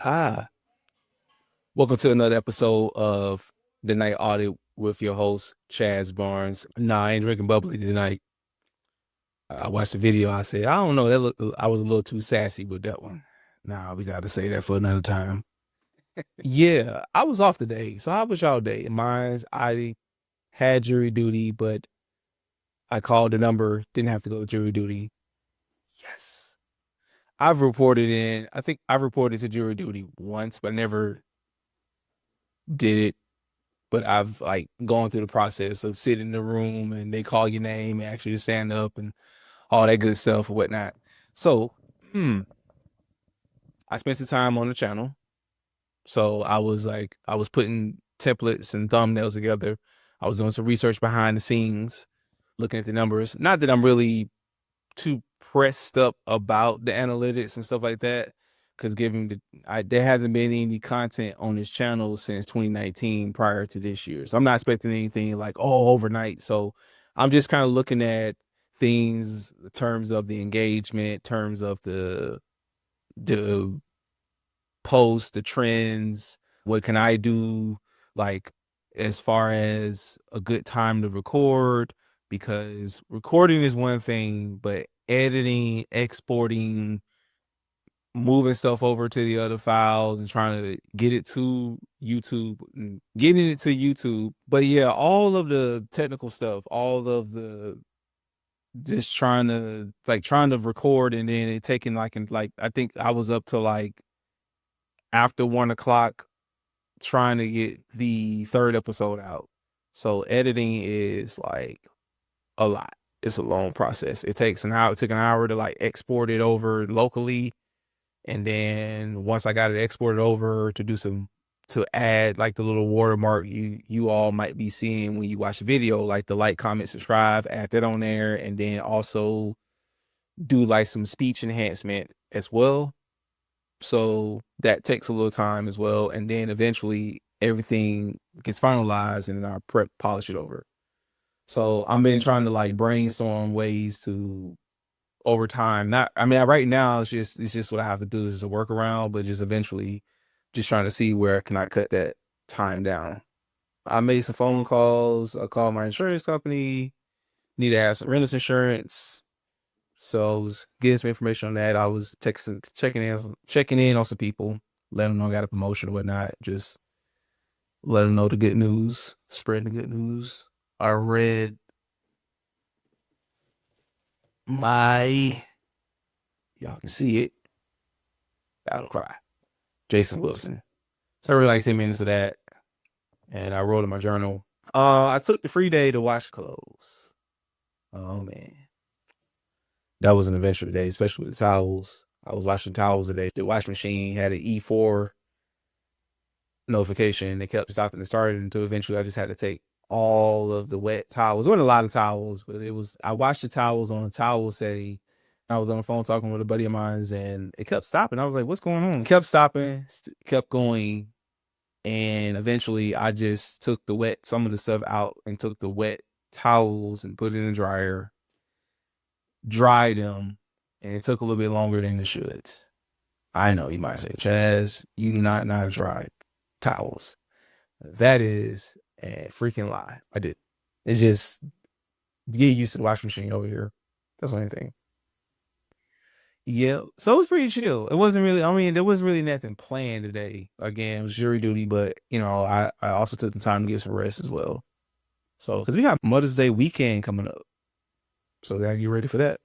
Hi, welcome to another episode of the Night Audit with your host Chaz Barnes. Nah, I ain't drinking bubbly tonight. I watched the video. I said, I don't know. I was a little too sassy with that one. Nah, we got to say that for another time. Yeah, I was off today. So how was y'all day? Mine's I had jury duty, but I called the number. Didn't have to go to jury duty. Yes, I've reported in. I think I've reported to jury duty once, but never did it. But I've like gone through the process of sitting in the room and they call your name and actually stand up and all that good stuff or whatnot. So, hmm, I spent some time on the channel. So I was putting templates and thumbnails together. I was doing some research behind the scenes, looking at the numbers. Not that I'm really too pressed up about the analytics and stuff like that. Because there hasn't been any content on this channel since 2019 prior to this year. So I'm not expecting anything like, oh, overnight. So I'm just kind of looking at things in terms of the engagement, terms of the posts, the trends, what can I do like as far as a good time to record, because recording is one thing, but editing, exporting, moving stuff over to the other files and trying to get it to YouTube and getting it to YouTube. But yeah, all of the technical stuff, all of the just trying to record and then it taking like I think I was up to like after 1 o'clock trying to get the third episode out. So editing is like a lot. It's a long process. It takes an hour. It took an hour to like export it over locally. And then once I got it exported over to add like the little watermark you all might be seeing when you watch the video, like the like, comment, subscribe, add that on there, and then also do like some speech enhancement as well. So that takes a little time as well. And then eventually everything gets finalized and then I prep polish it over. So I've been trying to like brainstorm ways to over time. Not I mean right now it's just what I have to do is a workaround, but just eventually just trying to see where can I cut that time down. I made some phone calls. I called my insurance company, need to have some renters insurance. So I was getting some information on that. I was texting, checking in on some people, letting them know I got a promotion or whatnot. Just let them know the good news, spreading the good news. I read my, y'all can see it, Battle Cry, Jason Wilson. So I really like 10 minutes of that. And I wrote in my journal. I took the free day to wash clothes. Oh man. That was an adventure today, especially with the towels. I was washing towels today. The wash machine had an E4 notification. They kept stopping and starting until eventually I just had to take all of the wet towels. It wasn't a lot of towels, but I washed the towels on a towel setting. I was on the phone talking with a buddy of mine's and it kept stopping. I was like, what's going on? It kept stopping, kept going. And eventually I just took some of the stuff out and took the wet towels and put it in the dryer, dried them, and it took a little bit longer than it should. I know you might say, Chaz, you do not know how to dry towels. That is a freaking lie. I did. It's just get used to the washing machine over here. That's the only thing. Yeah. So it was pretty chill. It wasn't really, I mean, there wasn't really nothing planned today. Again, it was jury duty, but I also took the time to get some rest as well. So, because we got Mother's Day weekend coming up. So gotta get ready for that.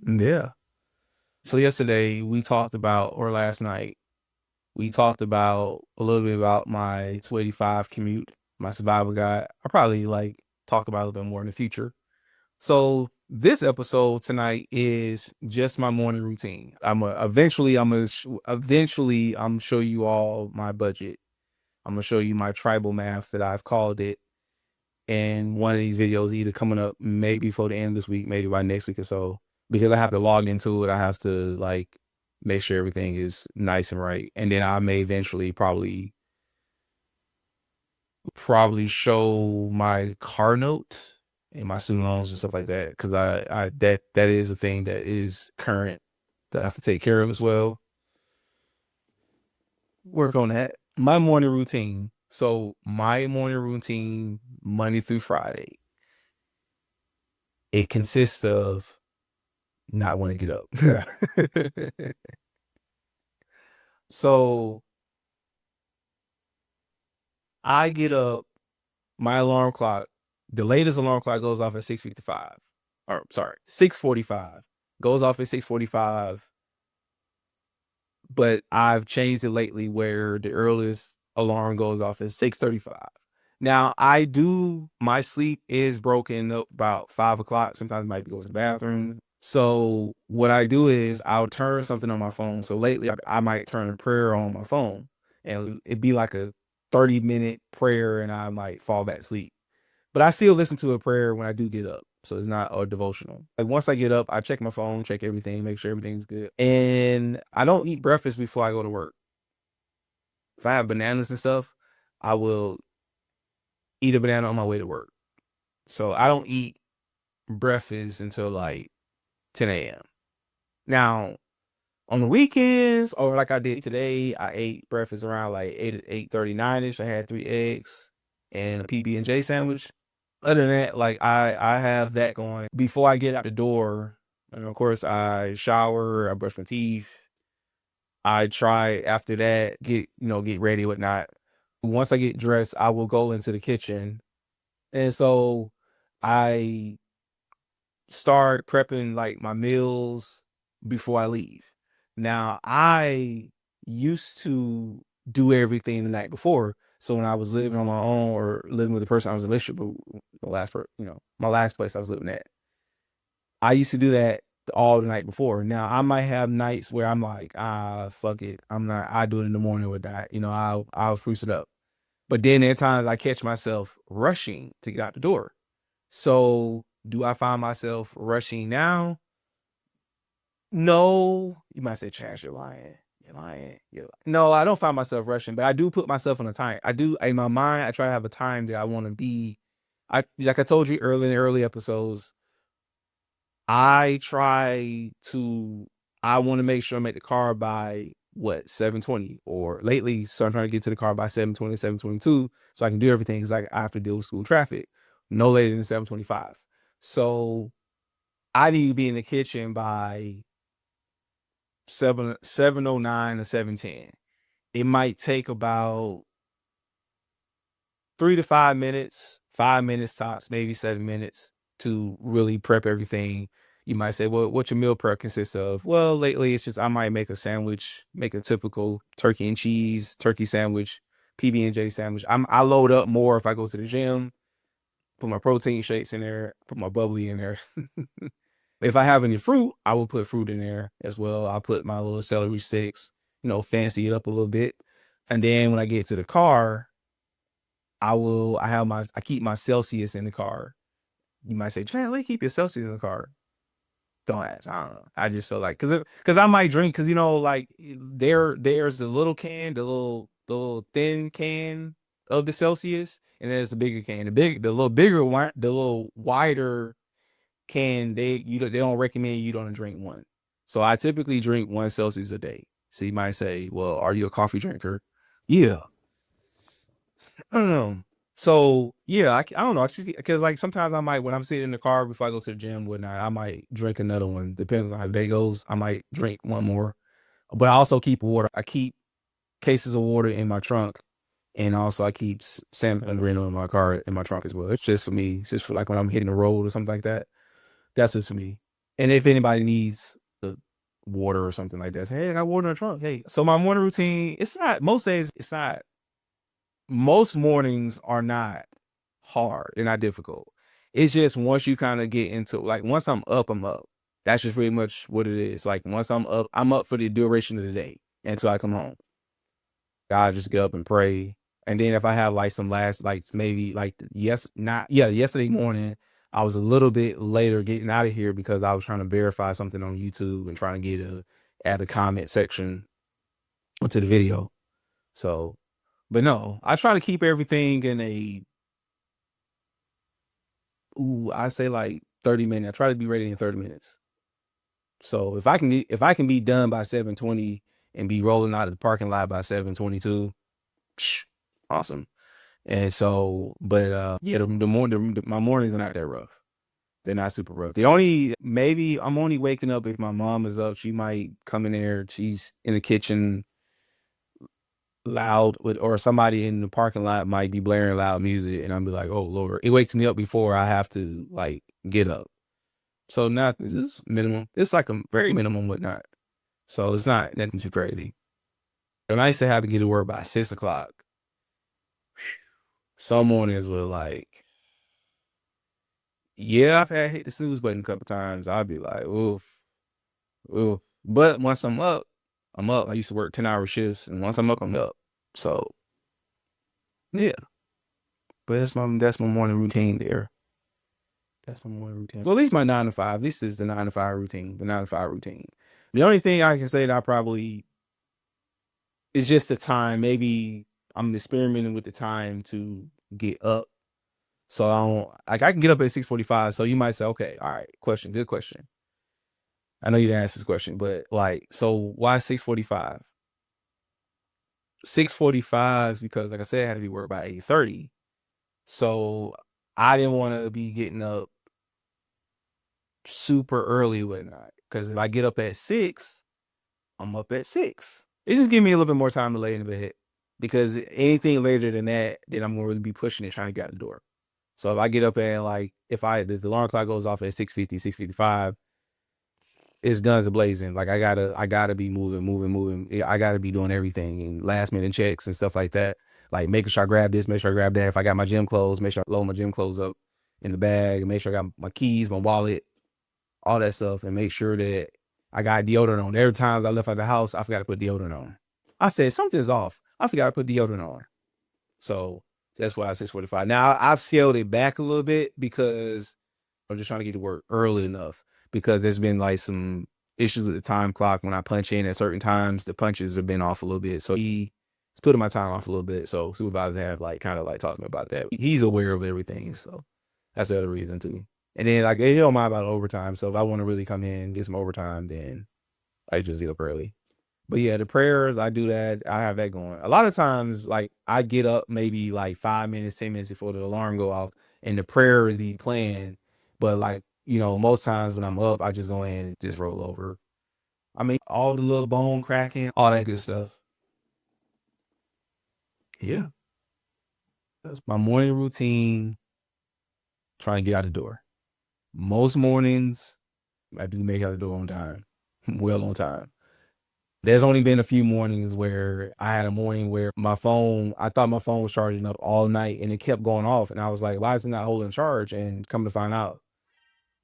Yeah. So yesterday we talked about, or last night, we talked about a little bit about my 285 commute, my survival guide. I'll probably like talk about it a little bit more in the future. So this episode tonight is just my morning routine. Eventually I'm show you all my budget. I'm gonna show you my tribal math that I've called it in one of these videos, either coming up maybe before the end of this week, maybe by next week or so, because I have to log into it. I have to like make sure everything is nice and right. And then I may eventually probably show my car note and my student loans and stuff like that. Because that is a thing that is current that I have to take care of as well. work on that. My morning routine. So my morning routine, Monday through Friday, it consists of not wanting to get up. So I get up, my alarm clock, the latest alarm clock goes off at 6:55. Or sorry, 6:45. Goes off at 6:45. But I've changed it lately where the earliest alarm goes off at 6:35. Now my sleep is broken up about 5 o'clock. Sometimes I might go to the bathroom. So what I do is I'll turn something on my phone. So lately I might turn a prayer on my phone and it'd be like a 30-minute prayer and I might fall back to sleep. But I still listen to a prayer when I do get up. So it's not a devotional. Like once I get up, I check my phone, check everything, make sure everything's good. And I don't eat breakfast before I go to work. If I have bananas and stuff, I will eat a banana on my way to work. So I don't eat breakfast until like 10 a.m. Now, on the weekends, or like I did today, I ate breakfast around like 8:39ish. I had 3 eggs and a PB&J sandwich. Other than that, like I have that going before I get out the door. And of course, I shower, I brush my teeth. I try after that, get ready, whatnot. Once I get dressed, I will go into the kitchen. And so I start prepping like my meals before I leave. Now, I used to do everything the night before. So when I was living on my own or living with the person I was in a relationship with, my last place I was living at, I used to do that all the night before. Now I might have nights where I'm like, fuck it. I do it in the morning with that. I'll spruce it up. But then there are times I catch myself rushing to get out the door. So do I find myself rushing now? No. You might say, Chaz, you're lying. You're lying. No, I don't find myself rushing, but I do put myself on a time. I do in my mind, I try to have a time that I want to be. Like I told you early in the early episodes, I try to I want to make sure I'm at the car by what 7:20 or lately, so I'm trying to get to the car by 7:20, 7:22, so I can do everything because I have to deal with school traffic no later than 7:25. So I need to be in the kitchen by 7:09 or 7:10. It might take about 3 to 5 minutes, 5 minutes tops, maybe 7 minutes to really prep everything. You might say, well, what your meal prep consists of? Well, lately it's just I might make a sandwich, make a typical turkey and cheese turkey sandwich, PB&J sandwich. I load up more if I go to the gym, put my protein shakes in there, put my bubbly in there. If I have any fruit, I will put fruit in there as well. I'll put my little celery sticks, fancy it up a little bit. And then when I get to the car, I keep my Celsius in the car. You might say, Trent, why you keep your Celsius in the car? Don't ask. I don't know. I just feel like because I might drink because like there's the little can, the little thin can of the Celsius, and there's the bigger can. The little bigger one, the little wider can, they don't recommend you don't drink one. So I typically drink one Celsius a day. So you might say, well, are you a coffee drinker? Yeah. So yeah, I don't know. Because like sometimes I might when I'm sitting in the car before I go to the gym whatnot, I might drink another one. Depends on how the day goes. I might drink one more. But I also keep water. I keep cases of water in my trunk, and also I keep San Pellegrino in my car in my trunk as well. It's just for me. It's just for like when I'm hitting the road or something like that. That's just for me. And if anybody needs the water or something like that, say, hey, I got water in the trunk. Hey, so my morning routine. It's not most days. It's not most mornings are not hard. They're not difficult. It's just once you kind of get into like once I'm up, I'm up. That's just pretty much what it is. Like once I'm up for the duration of the day until I come home. God just get up and pray. And then if I have like some last like maybe like yesterday morning, I was a little bit later getting out of here because I was trying to verify something on YouTube and trying to add a comment section onto the video. So but no, I try to keep everything in I say like 30 minutes. I try to be ready in 30 minutes. So if I can be done by 7:20 and be rolling out of the parking lot by 7:22. Awesome. And so, but yeah, my mornings are not that rough. They're not super rough. Maybe I'm only waking up if my mom is up. She might come in there. She's in the kitchen loud or somebody in the parking lot might be blaring loud music, and I'll be like, oh Lord. It wakes me up before I have to like get up. So not this is minimum. It's like a very minimum whatnot. So it's not nothing too crazy. And I used to have to get to work by 6 o'clock. Some mornings were like, yeah, I've had hit the snooze button a couple times. I'll be like, oof, oof. But once I'm up, I'm up. I used to work 10-hour shifts, and once I'm up, I'm up. So yeah. But that's my morning routine there. That's my morning routine. Well, at least my 9 to 5. This is the 9 to 5 routine. The 9 to 5 routine. The only thing I can say that I probably is just the time. Maybe I'm experimenting with the time to get up. So I don't like I can get up at 6:45. So you might say, okay, all right, good question. I know you didn't ask this question, but like, so why 6:45? 6:45 because like I said, I had to be worked by 8:30. So I didn't want to be getting up super early whatnot. Because if I get up at 6, I'm up at 6. It just gives me a little bit more time to lay in bed. Because anything later than that, then I'm going to be pushing it, trying to get out the door. So if I get up at like, if the alarm clock goes off at 6:50, 6:55, it's guns a-blazing. Like I gotta be moving. I gotta be doing everything and last minute checks and stuff like that. Like making sure I grab this, make sure I grab that. If I got my gym clothes, make sure I load my gym clothes up in the bag and make sure I got my keys, my wallet, all that stuff, and make sure that I got deodorant on. Every time I left out the house, I forgot to put deodorant on. I said something's off. I forgot to put deodorant on. So that's why I 6:45. Now I've scaled it back a little bit because I'm just trying to get to work early enough because there's been like some issues with the time clock. When I punch in at certain times, the punches have been off a little bit. So he's putting my time off a little bit. So supervisors have like kind of like talked to me about that. He's aware of everything. So that's the other reason too. And then like he don't mind about overtime. So if I want to really come in and get some overtime, then I just get up early. But yeah, the prayers, I do that. I have that going. A lot of times, like I get up maybe like 5 minutes, 10 minutes before the alarm go off, and the prayer is be playing. But like, most times when I'm up, I just go in and just roll over. I mean, all the little bone cracking, all that good stuff. Yeah. That's my morning routine, trying to get out the door. Most mornings, I do make it out the door on time, well on time. There's only been a few mornings where I had a morning where I thought my phone was charging up all night and it kept going off. And I was like, why is it not holding charge? And come to find out,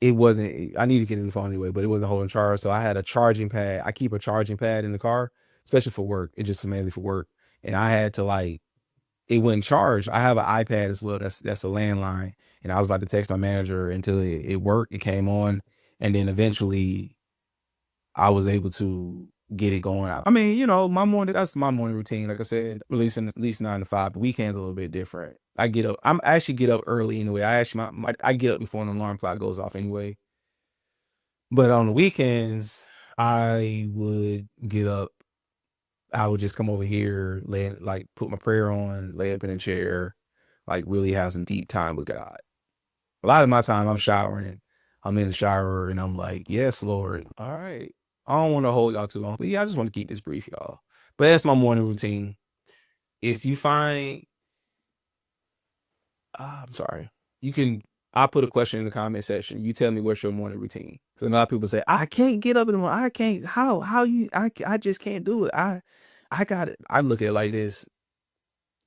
it wasn't. I need to get a new phone anyway, but it wasn't holding charge. So I had a charging pad. I keep a charging pad in the car, especially for work. It just mainly for work. And I had to like, it wouldn't charge. I have an iPad as well. That's a landline. And I was about to text my manager until it worked. It came on. And then eventually I was able to get it going out. I mean, that's my morning routine. Like I said, releasing at least 9 to 5. The weekend's a little bit different. I actually get up early anyway. I get up before an alarm clock goes off anyway. But on the weekends, I would get up. I would just come over here, put my prayer on, lay up in a chair, like really have some deep time with God. A lot of my time I'm showering. I'm in the shower and I'm like, yes, Lord. All right. I don't want to hold y'all too long, but yeah, I just want to keep this brief, y'all. But that's my morning routine. If you find, I'm sorry, I'll put a question in the comment section. You tell me what's your morning routine. So a lot of people say, I can't get up in the morning. I can't, I just can't do it. I got it. I look at it like this.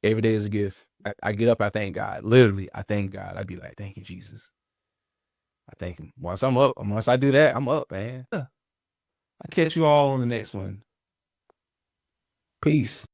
Every day is a gift. I get up, I thank God. Literally, I thank God. I'd be like, thank you, Jesus. I thank him. Once I do that, I'm up, man. I'll catch you all on the next one. Peace.